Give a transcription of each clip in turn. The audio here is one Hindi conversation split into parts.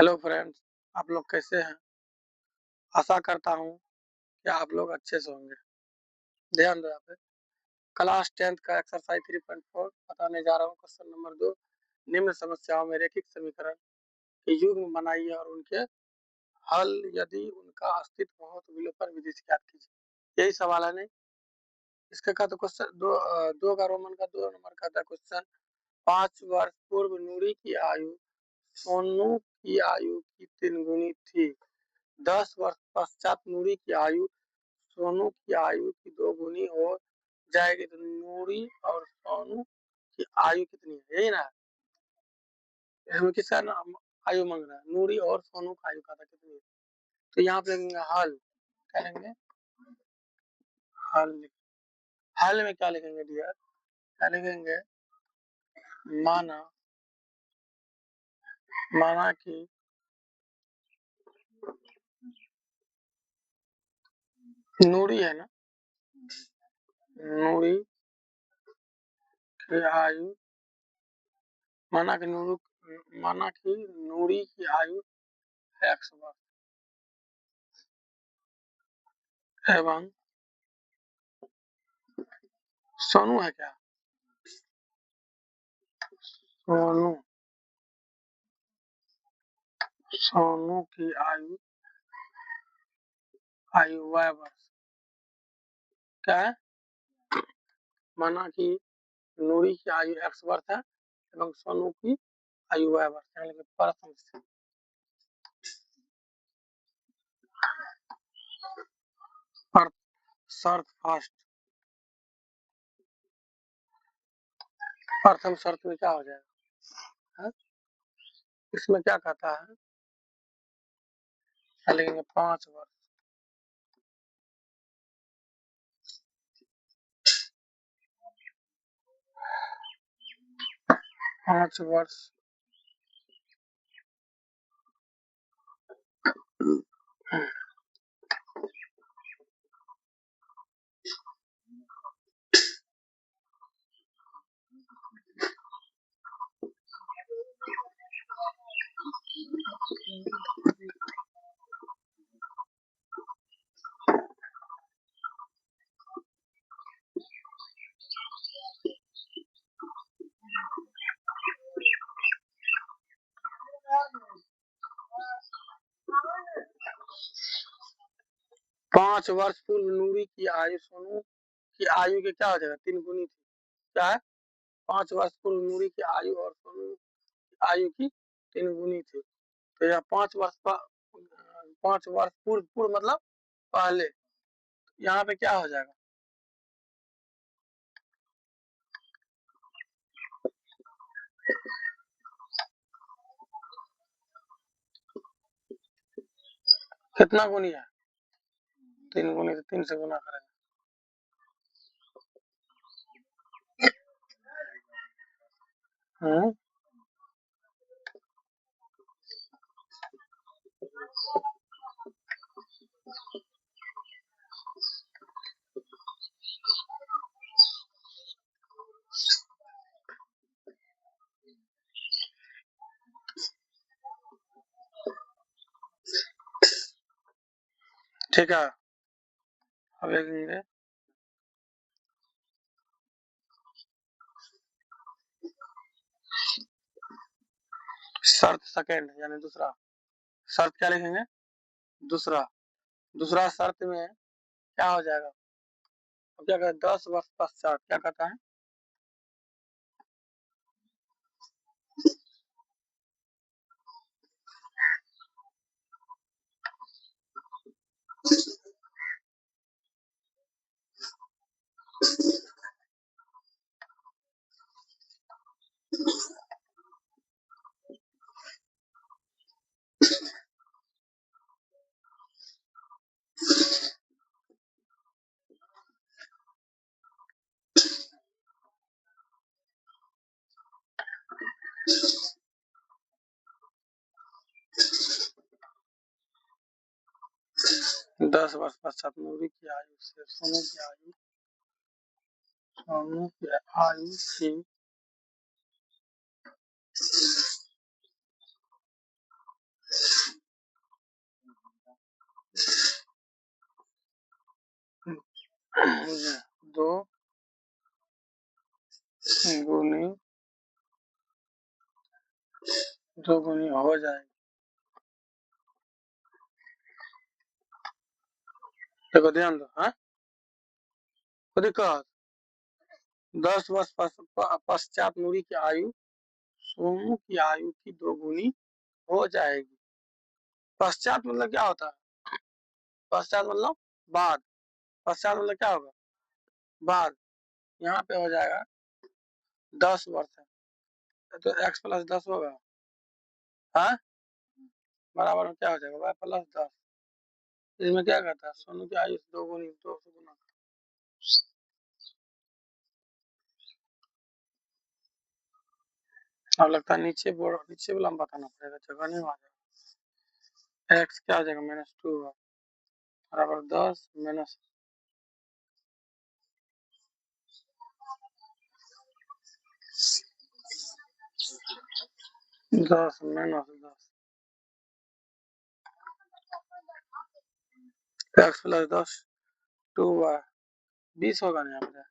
हेलो फ्रेंड्स, आप लोग कैसे हैं? आशा करता हूँ कि आप लोग अच्छे से होंगे। ध्यान दो यहाँ पे। क्लास 10th का एक्सरसाइज 3.4 बताने जा रहा हूँ। क्वेश्चन नंबर 2, निम्न समस्याओं में रैखिक समीकरण के युग्म बनाइए और उनके हल यदि उनका अस्तित्व हो तो विलोपन विधि से ज्ञात कीजिए। यही सवाल है नहीं? इसका का तो क्वेश्चन दो का रोमन का 2 नंबर का था क्वेश्चन। 5 वर्ष पूर्व नूरी की आयु सोनू की आयु की 3 गुनी थी। 10 वर्ष पश्चात नूरी की आयु सोनू की आयु की 2 गुनी हो जाएगी तो नूरी और सोनू की आयु कितनी है? यही ना? इसमें किसका नाम आयु मांग रहा है? नूरी और सोनू की आयु का था कितनी है? तो यहाँ पे लिखेंगे हल। क्या लिखेंगे? हल। हल में क्या लिखेंगे डियर? क्या लिखेंगे? माना माना कि नूरी है ना, नूरी की आयु माना कि नूरी की आयु x वर्ष एवं सोनू है क्या? सोनू सोनू की आयु y वर्ष क्या है? माना कि नूरी की आयु x वर्ष है एवं सोनू की आयु y वर्ष है। लेकिन प्रश्न से शर्त फर्स्ट, प्रथम शर्त में क्या हो जाएगा? है? इसमें क्या कहता है? लिखेंगे 5 वर्ष 5 वर्ष पूर्व नूरी की आयु सोनू की आयु के क्या हो जाएगा? 3 गुनी थी। क्या है? 5 वर्ष पूर्व नूरी की आयु और सोनू की आयु की 3 गुनी थी। तो यह 5 वर्ष पूर्व पूर्व मतलब पहले। यहाँ पे क्या हो जाएगा? कितना गुनी है? 3 गुनी से 3 से गुना करेंगे। ठीक है, अब देखेंगे शर्त सेकेंड यानी दूसरा शर्त। क्या लिखेंगे? दूसरा दूसरा शर्त में क्या हो जाएगा? अब क्या कहते हैं? 10 वर्ष पश्चात क्या कहता है? दस वर्ष पश्चात नूरी की आयु से सोनू की आयु की 2 गुनी 2 गुनी हो जाएगी। देखो ध्यान दो, हाँ कोई दिक्कत? 10 वर्ष पश्चात नूरी की आयु सोनू की आयु की 2 गुनी हो जाएगी। पश्चात मतलब क्या होता है? पश्चात मतलब बाद। पश्चात मतलब क्या होगा? बाद। यहाँ पे हो जाएगा 10 वर्ष है तो x प्लस 10 होगा, हाँ बराबर में क्या हो जाएगा? y plus 10। इसमें क्या कहता है? सोनू की आयु 2 गुनी 2 से गुना। अब लगता है नीचे वाला हम बताना पड़ेगा, जगह नहीं आ जाएगा। x क्या हो जाएगा? -2 बराबर 10 minus 10 minus 10 x plus 10 2y 20 होगा ना यहाँ पे?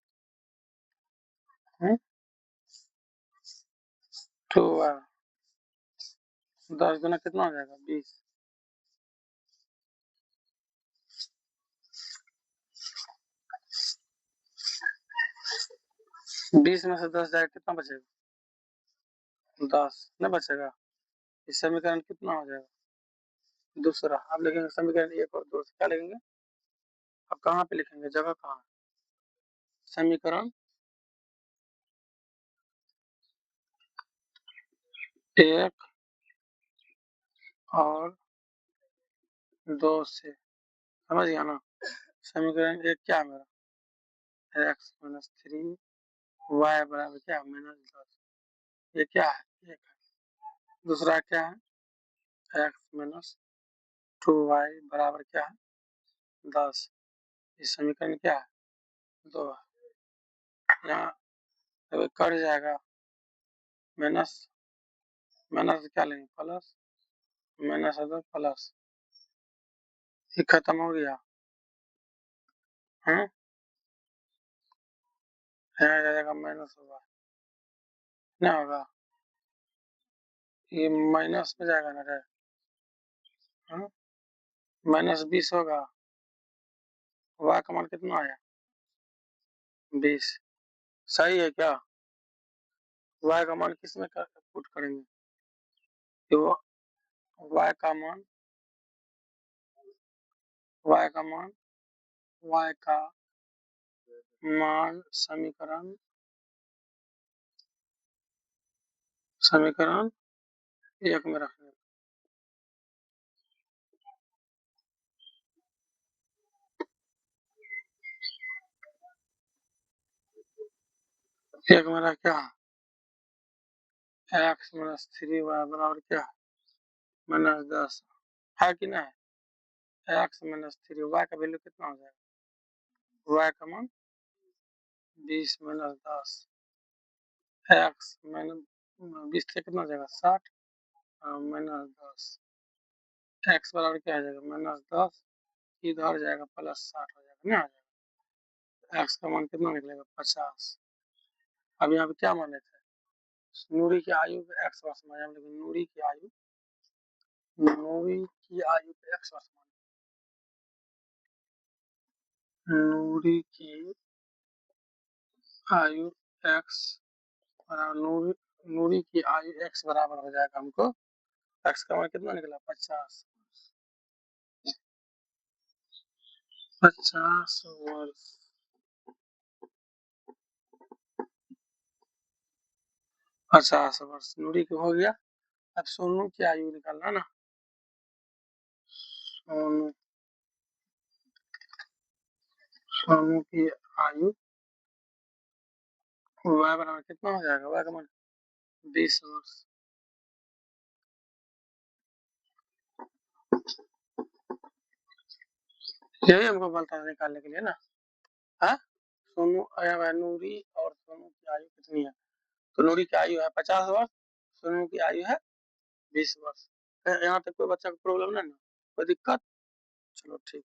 2y 10 गुना कितना हो जाएगा? 20। 20 में से 10 जाएगा कितना बचेगा? 10 नहीं बचेगा। इस समीकरण कितना हो जाएगा? दूसरा। आप लिखेंगे समीकरण 1 और 2 से क्या लिखेंगे? अब कहाँ पे लिखेंगे? जगह कहाँ है? समीकरण 1 और 2 से, समझ गया ना? समीकरण 1 क्या है मेरा? x माइनस 3 y बराबर क्या? -10। ये क्या है? 1 है। दूसरा क्या है? x माइनस 2y बराबर क्या है? 10। इस समीकरण क्या है? 2 है। यहाँ कट जाएगा, माइनस माइनस क्या लेंगे? प्लस, माइनस है तो प्लस, ये खत्म हो गया। हाँ यहाँ आ जाएगा माइनस होगा, क्या होगा? ये माइनस में जाएगा ना रे, हाँ -20 होगा। y का मान कितना आया? 20। सही है क्या? y का मान किस में पुट करेंगे? तो y का मान y का मान y का मान समीकरण 1 में रखने, 1 में रख क्या? x माइनस 3y बराबर क्या? -10 है कि नहीं? x माइनस 3 y का वैल्यू कितना हो जाएगा? y का मान 20 माइनस 10 x माइनस 20 से कितना हो जाएगा? 60 माइनस 10 x बराबर क्या आ जाएगा? -10 इधर जाएगा प्लस 60 हो जाएगा ना, x का मान कितना निकलेगा? 50। अब यहाँ पे क्या माने थे? नूरी की आयु पे x वर्ष माने, लेकिन नूरी की आयु पे x वर्ष माने, नूरी की आयु x बराबर नूरी की आयु x बराबर हो जाएगा हमको, x का मान कितना निकला? 50। 50 वर्ष, 50 वर्ष नूरी की हो गया। अब सोनू की आयु निकालना ना, सोनू सोनू की आयु y बराबर कितना हो जाएगा? y का मान 20 वर्ष। यही हमको बोलता है निकालने के लिए ना, हाँ सोनू नूरी और सोनू की आयु कितनी है? तो नूरी की आयु है 50 वर्ष, सोनू की आयु है 20 वर्ष। यहाँ तक कोई बच्चा को प्रॉब्लम नहीं ना, कोई दिक्कत? चलो ठीक।